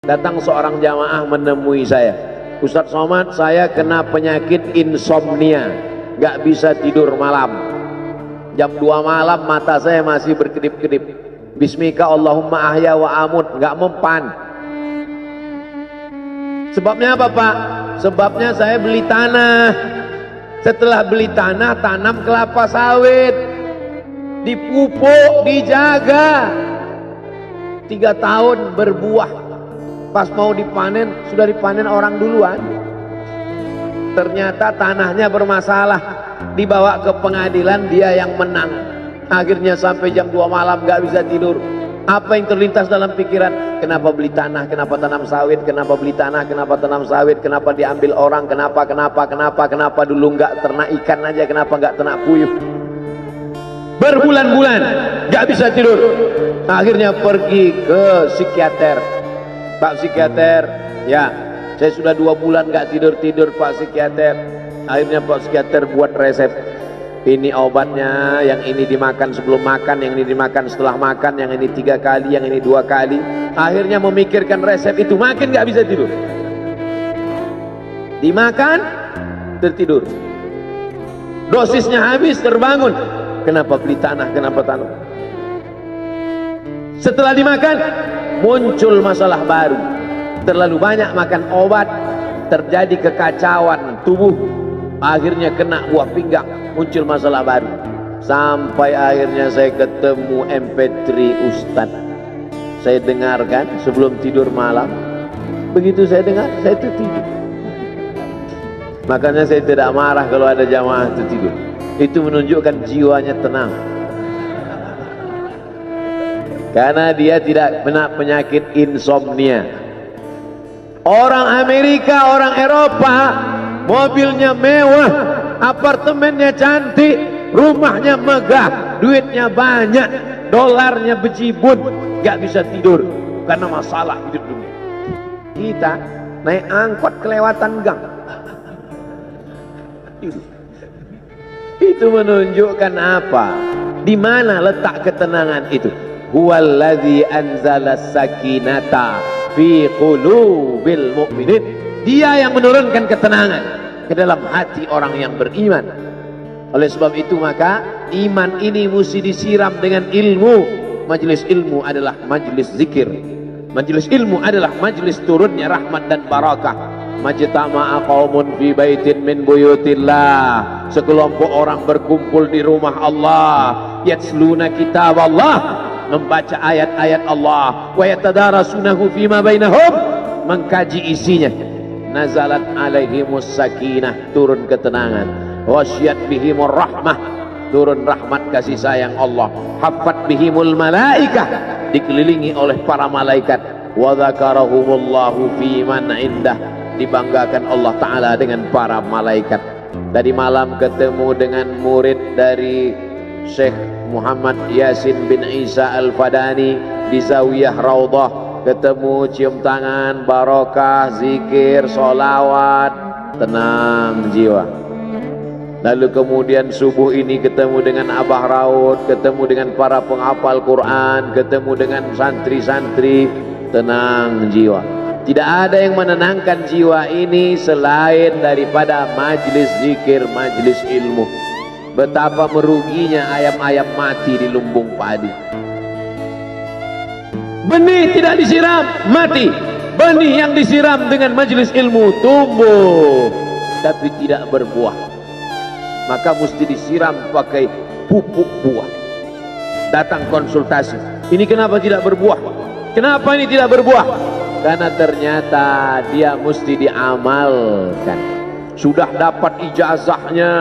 Datang seorang jamaah menemui saya, Ustadz Somad, saya kena penyakit insomnia, gak bisa tidur malam. Jam 2 malam mata saya masih berkedip-kedip. Bismika Allahumma ahya wa amut, gak mempan. Sebabnya apa Pak? Sebabnya saya beli tanah. Setelah beli tanah, tanam kelapa sawit, dipupuk, dijaga, 3 tahun berbuah. Pas mau dipanen, sudah dipanen orang duluan. Ternyata tanahnya bermasalah, dibawa ke pengadilan, dia yang menang. Akhirnya sampai jam 2 malam gak bisa tidur. Apa yang terlintas dalam pikiran? Kenapa beli tanah, kenapa tanam sawit, kenapa beli tanah, kenapa tanam sawit, kenapa diambil orang, kenapa dulu nggak ternak ikan aja, kenapa nggak ternak puyuh. Berbulan-bulan nggak bisa tidur. Akhirnya pergi ke psikiater. Pak psikiater, ya saya sudah 2 bulan nggak tidur Pak psikiater. Akhirnya Pak psikiater buat resep. Ini obatnya, yang ini dimakan sebelum makan, yang ini dimakan setelah makan, yang ini 3 kali, yang ini 2 kali. Akhirnya memikirkan resep itu, makin gak bisa tidur. Dimakan, tertidur. Dosisnya habis, terbangun. Kenapa beli tanah, kenapa tanam? Setelah dimakan, muncul masalah baru. Terlalu banyak makan obat, terjadi kekacauan tubuh. Akhirnya kena buah pinggang, muncul masalah baru. Sampai akhirnya saya ketemu MP3 Ustadz. Saya dengarkan sebelum tidur malam. Begitu saya dengar, saya tertidur. Makanya saya tidak marah kalau ada jamaah tertidur. Itu menunjukkan jiwanya tenang. Karena dia tidak kena penyakit insomnia. Orang Amerika, orang Eropa, mobilnya mewah, apartemennya cantik, rumahnya megah, duitnya banyak, dolarnya bejibun, gak bisa tidur karena masalah hidup dunia. Kita naik angkot kelewatan gang. Itu menunjukkan apa? Di mana letak ketenangan itu? Huwallazi anzala sakinata fi qulubil mu'minin. Dia yang menurunkan ketenangan ke dalam hati orang yang beriman. Oleh sebab itu maka iman ini mesti disiram dengan ilmu. Majelis ilmu adalah majelis zikir. Majelis ilmu adalah majelis turunnya rahmat dan barakah. Majtama'a qaumun fi baitin min buyutillah. Sekelompok orang berkumpul di rumah Allah, yatsluna kitab Allah, membaca ayat-ayat Allah, wa yatadarasunahu fima bainahum, mengkaji isinya. Nazalat alaihimus sakinah, turun ketenangan. Wasyat bihimur rahmah, turun rahmat kasih sayang Allah. Haffat bihimul malaikah, dikelilingi oleh para malaikat. Wa dzakarahumullahu fi man indah, dibanggakan Allah Ta'ala dengan para malaikat. Tadi malam ketemu dengan murid dari Syekh Muhammad Yasin bin Isa Al-Fadani di Zawiyah Raudhah. Ketemu, cium tangan, barokah, zikir, sholawat, tenang jiwa. Lalu kemudian subuh ini ketemu dengan Abah Raud, ketemu dengan para penghafal Quran, ketemu dengan santri-santri, tenang jiwa. Tidak ada yang menenangkan jiwa ini selain daripada majlis zikir, majlis ilmu. Betapa meruginya ayam-ayam mati di lumbung padi. Benih tidak disiram, mati. Benih yang disiram dengan majlis ilmu tumbuh, tapi tidak berbuah. Maka mesti disiram pakai pupuk buah. Datang konsultasi, ini kenapa tidak berbuah? Kenapa ini tidak berbuah? Karena ternyata dia mesti diamalkan. Sudah dapat ijazahnya,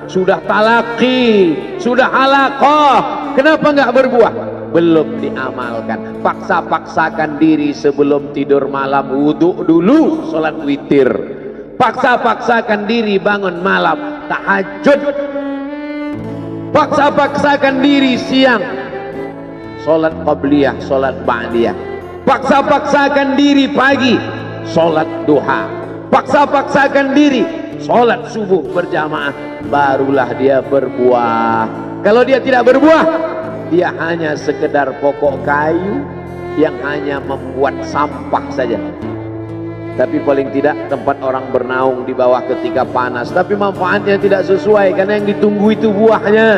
sudah talaqi, sudah halaqah, kenapa nggak berbuah? Belum diamalkan. Paksa-paksakan diri sebelum tidur malam, wudhu dulu, sholat witir. Paksa-paksakan diri bangun malam, tahajud. Paksa-paksakan diri siang, sholat qabliyah, sholat ba'diyah. Paksa-paksakan diri pagi, sholat duha. Paksa-paksakan diri, sholat subuh berjamaah. Barulah dia berbuah. Kalau dia tidak berbuah, dia hanya sekedar pokok kayu, yang hanya membuat sampah saja. Tapi paling tidak tempat orang bernaung di bawah ketika panas, tapi manfaatnya tidak sesuai karena yang ditunggu itu buahnya.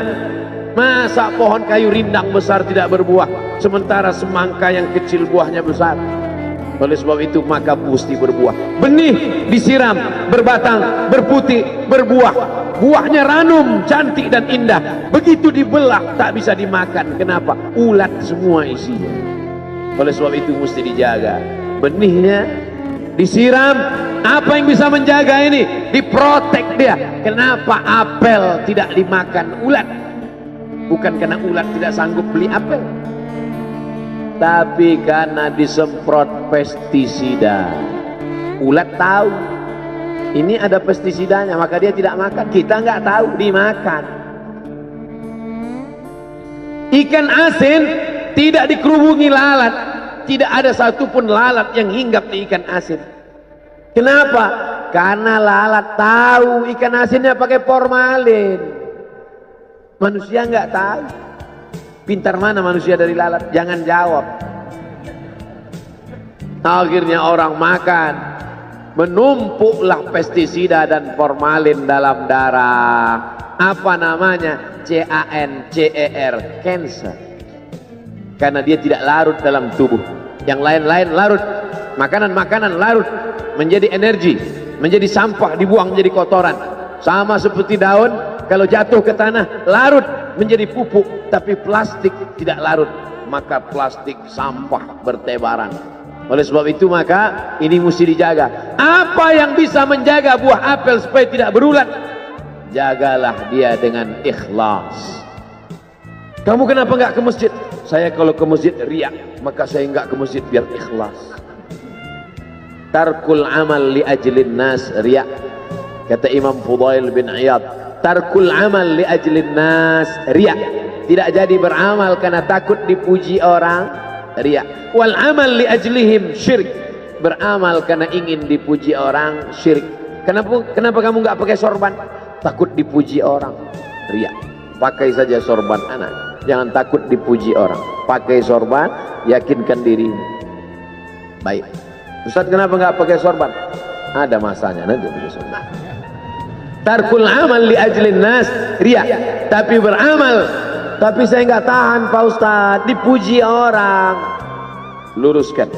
Masa pohon kayu rindang besar tidak berbuah, sementara semangka yang kecil buahnya besar? Oleh sebab itu maka mesti berbuah. Benih disiram, berbatang, berputih, berbuah. Buahnya ranum, cantik dan indah. Begitu dibelah tak bisa dimakan. Kenapa? Ulat semua isinya. Oleh sebab itu mesti dijaga. Benihnya disiram. Apa yang bisa menjaga ini? Diprotek dia. Kenapa apel tidak dimakan ulat? Bukan karena ulat tidak sanggup beli apel, tapi karena disemprot pestisida. Ulat tahu ini ada pestisidanya, maka dia tidak makan. Kita nggak tahu, dimakan. Ikan asin tidak dikerubungi lalat, tidak ada satupun lalat yang hinggap di ikan asin. Kenapa? Karena lalat tahu ikan asinnya pakai formalin. Manusia nggak tahu. Pintar mana manusia dari lalat? Jangan jawab. Akhirnya orang makan, menumpuklah pestisida dan formalin dalam darah. Apa namanya? CANCER, cancer. Karena dia tidak larut dalam tubuh. Yang lain-lain larut. Makanan-makanan larut menjadi energi, menjadi sampah, dibuang menjadi kotoran. Sama seperti daun, kalau jatuh ke tanah larut menjadi pupuk, tapi plastik tidak larut, maka plastik sampah bertebaran. Oleh sebab itu maka ini mesti dijaga. Apa yang bisa menjaga buah apel supaya tidak berulat? Jagalah dia dengan ikhlas. Kamu kenapa nggak ke masjid? Saya kalau ke masjid riak, maka saya nggak ke masjid biar ikhlas. Tarkul amal li ajlin nas riak. Kata Imam Fudail bin Iyad, tarkul amal li ajlin nas riya. Tidak jadi beramal karena takut dipuji orang, riya. Wal amal li ajlihim syirik. Beramal karena ingin dipuji orang, syirik. Kenapa kamu nggak pakai sorban? Takut dipuji orang, riya. Pakai saja sorban anak, jangan takut dipuji orang. Pakai sorban, yakinkan dirimu. Baik. Ustaz, kenapa nggak pakai sorban? Ada masanya nanti pakai sorban. Tarkul amal li ajlin nas riya. Tapi beramal, tapi saya nggak tahan Pak Ustaz, dipuji orang. Luruskan,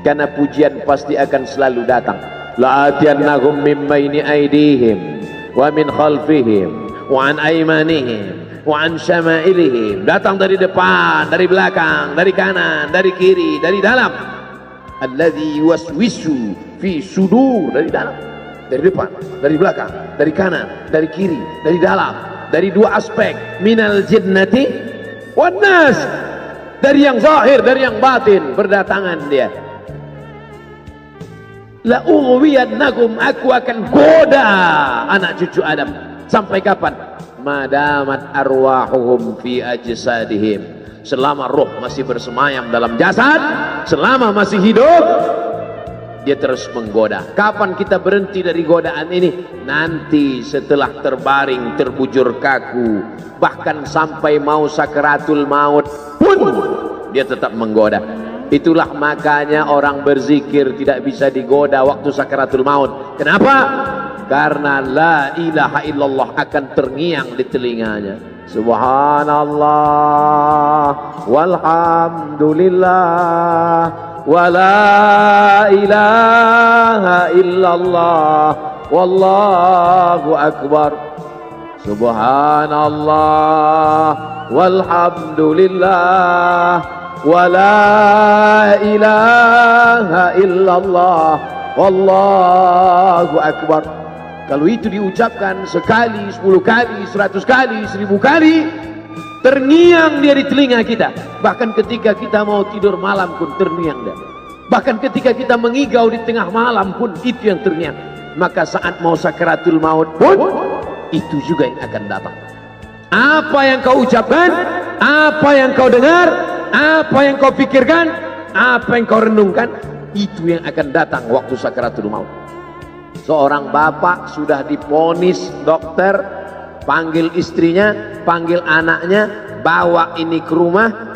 karena pujian pasti akan selalu datang. La'atiyannahum min baini aydihim wa min khalfihim wa an aymanihim wa an syama'ilihim. Datang dari depan, dari belakang, dari kanan, dari kiri, dari dalam. Alladzi yuwaswisu fi sudur, dari dalam, dari depan, dari belakang, dari kanan, dari kiri, dari dalam, dari dua aspek, minal jinnati wan nas, dari yang zahir, dari yang batin, berdatangan dia. La ughwiyannakum, aku akan goda anak cucu Adam. Sampai kapan? Madamat arwahuhum fi ajsadihim, selama roh masih bersemayam dalam jasad, selama masih hidup, dia terus menggoda. Kapan kita berhenti dari godaan ini? Nanti setelah terbaring, terbujur kaku, bahkan sampai mau sakaratul maut pun dia tetap menggoda. Itulah makanya orang berzikir tidak bisa digoda waktu sakaratul maut. Kenapa? Karena la ilaha illallah akan terngiang di telinganya. Subhanallah walhamdulillah wa la ilaha illallah wallahu akbar. Subhanallah walhamdulillah wa la ilaha illallah wallahu akbar. Kalau itu diucapkan sekali, 10 kali, 100 kali, 1000 kali, terngiang dia di telinga kita. Bahkan ketika kita mau tidur malam pun terngiang dia. Bahkan ketika kita mengigau di tengah malam pun itu yang terngiang. Maka saat mau sakaratul maut pun itu juga yang akan datang. Apa yang kau ucapkan, apa yang kau dengar, apa yang kau pikirkan, apa yang kau renungkan, itu yang akan datang waktu sakaratul maut. Seorang bapak sudah diponis dokter, panggil istrinya, panggil anaknya, bawa ini ke rumah,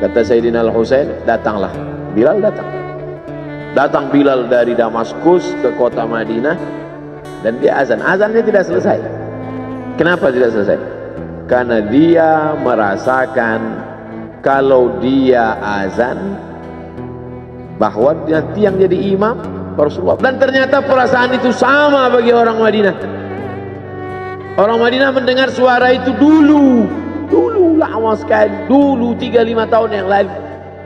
Kata Sayyidina Al-Husain, datanglah. Bilal datang. Datang Bilal dari Damaskus ke kota Madinah dan dia azan. Azannya tidak selesai. Kenapa tidak selesai? Karena dia merasakan kalau dia azan bahwa nanti yang jadi imam Rasulullah. Dan ternyata perasaan itu sama bagi orang Madinah. Orang Madinah mendengar suara itu dulu lama sekali, dulu 3-5 tahun yang lalu.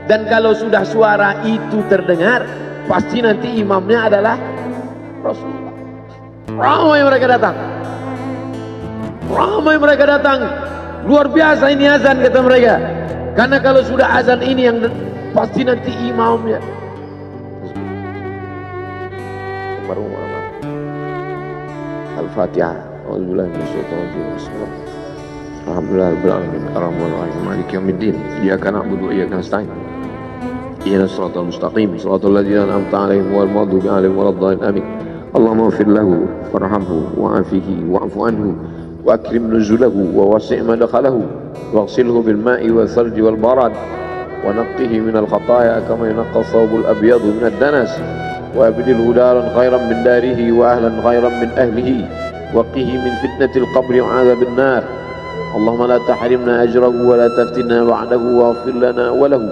Dan kalau sudah suara itu terdengar, pasti nanti imamnya adalah Rasulullah. Ramai mereka datang, luar biasa ini azan, kata mereka. Karena kalau sudah azan ini yang pasti nanti imamnya. Al-Fatihah. A'udzubillahi minasyaitonir rajim. Alhamdulillahirabbil alamin. Arrahmanir rahim. Maliki yaumiddin. Iyyaka na'budu wa iyyaka nasta'in. Ihdinas siratal mustaqim. Shiratal ladzina an'amta 'alaihim ghairil maghdubi 'alaihim waladdallin. Amin. Allahumma ighfir lahu warhamhu wa'afihi wa'fu anhu wa akrim nuzulahu wa wasi' madkhalahu waghsilhu bil ma'i wal thalji wal barad wa naqqihi minal khataaya kama yunqqa ath-thawbul abyadu minad danas wa abdilhu daran khairan min darihi wa ahlan khairan min ahlihi وقه من فتنة القبر وعذاب النار اللهم لا تحرمنا أجره ولا تفتنا بعده واغفر لنا وله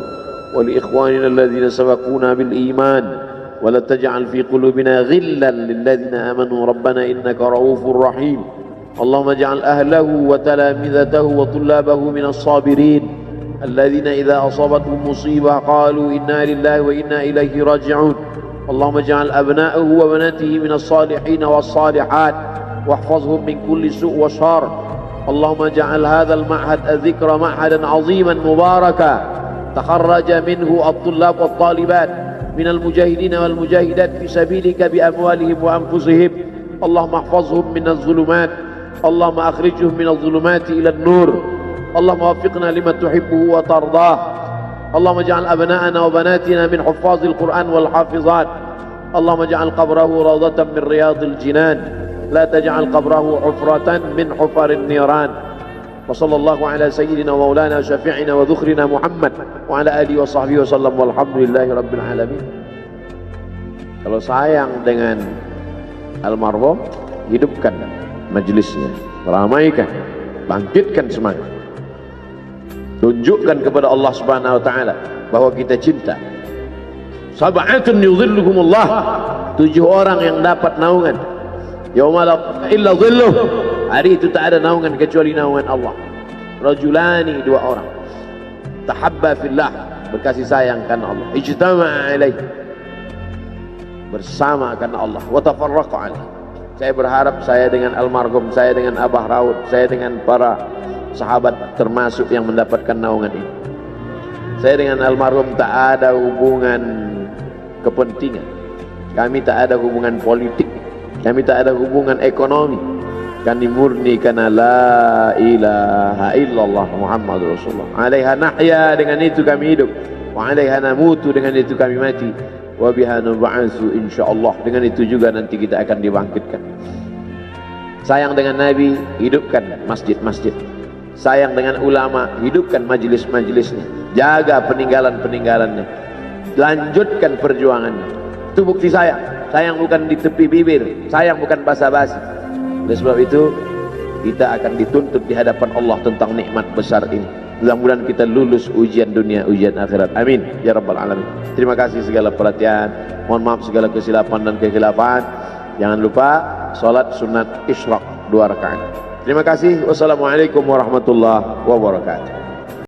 ولإخواننا الذين سبقونا بالإيمان ولا تجعل في قلوبنا غلا للذين آمنوا ربنا إنك رؤوف رحيم اللهم اجعل أهله وتلامذته وطلابه من الصابرين الذين إذا أصابتهم مصيبة قالوا إنا لله وإنا إليه راجعون اللهم اجعل أبناءه وبناته من الصالحين والصالحات واحفظهم من كل سوء وشر اللهم اجعل هذا المعهد الذكر معهدا عظيما مباركا تخرج منه الطلاب والطالبات من المجاهدين والمجاهدات في سبيلك بأموالهم وأنفسهم اللهم احفظهم من الظلمات اللهم أخرجهم من الظلمات إلى النور اللهم وفقنا لما تحبه وترضاه اللهم اجعل أبناءنا وبناتنا من حفاظ القرآن والحافظات اللهم اجعل قبره روضة من رياض الجنان لا تجعل قبره حفرة من حفر النيران وصلى الله على سيدنا ومولانا وشفيعنا وذخرنا محمد وعلى آله وصحبه وسلم والحمد لله رب العالمين. Kalau sayang dengan almarhum, hidupkan majelisnya, ramaikan, bangkitkan semangat, tunjukkan kepada Allah Subhanahu wa taala bahwa kita cinta. Sab'atun yudhilluhumullah, 7 orang yang dapat naungan yauma la illa dhilluh, hari itu tak ada naungan kecuali naungan Allah. Rajulani, 2 orang, tahabba fillah, berkasih sayang karena Allah, ijtama'a alaih, bersama karena Allah, wa tafarraqa alaih. Saya berharap saya dengan almarhum, saya dengan Abah Raud, saya dengan para sahabat termasuk yang mendapatkan naungan ini. Saya dengan almarhum tak ada hubungan kepentingan, kami tak ada hubungan politik, kami tak ada hubungan ekonomi. Kami murni karena la ilaha illallah Muhammadur Rasulullah. Alaiha nahya, dengan itu kami hidup. Wa alaiha namutu, dengan itu kami mati. Wa biha nub'atsu insyaallah, dengan itu juga nanti kita akan dibangkitkan. Sayang dengan Nabi, hidupkan masjid-masjid. Sayang dengan ulama, hidupkan majelis-majelisnya. Jaga peninggalan-peninggalannya. Lanjutkan perjuangannya. Itu bukti sayang. Sayang bukan di tepi bibir, sayang bukan basa-basi. Oleh sebab itu kita akan dituntut di hadapan Allah tentang nikmat besar ini. Mudah-mudahan kita lulus ujian dunia, ujian akhirat. Amin ya rabbal alamin. Terima kasih segala perhatian. Mohon maaf segala kesilapan dan kekhilafan. Jangan lupa salat sunat isyraq 2 rakaat. Terima kasih. Wassalamualaikum warahmatullahi wabarakatuh.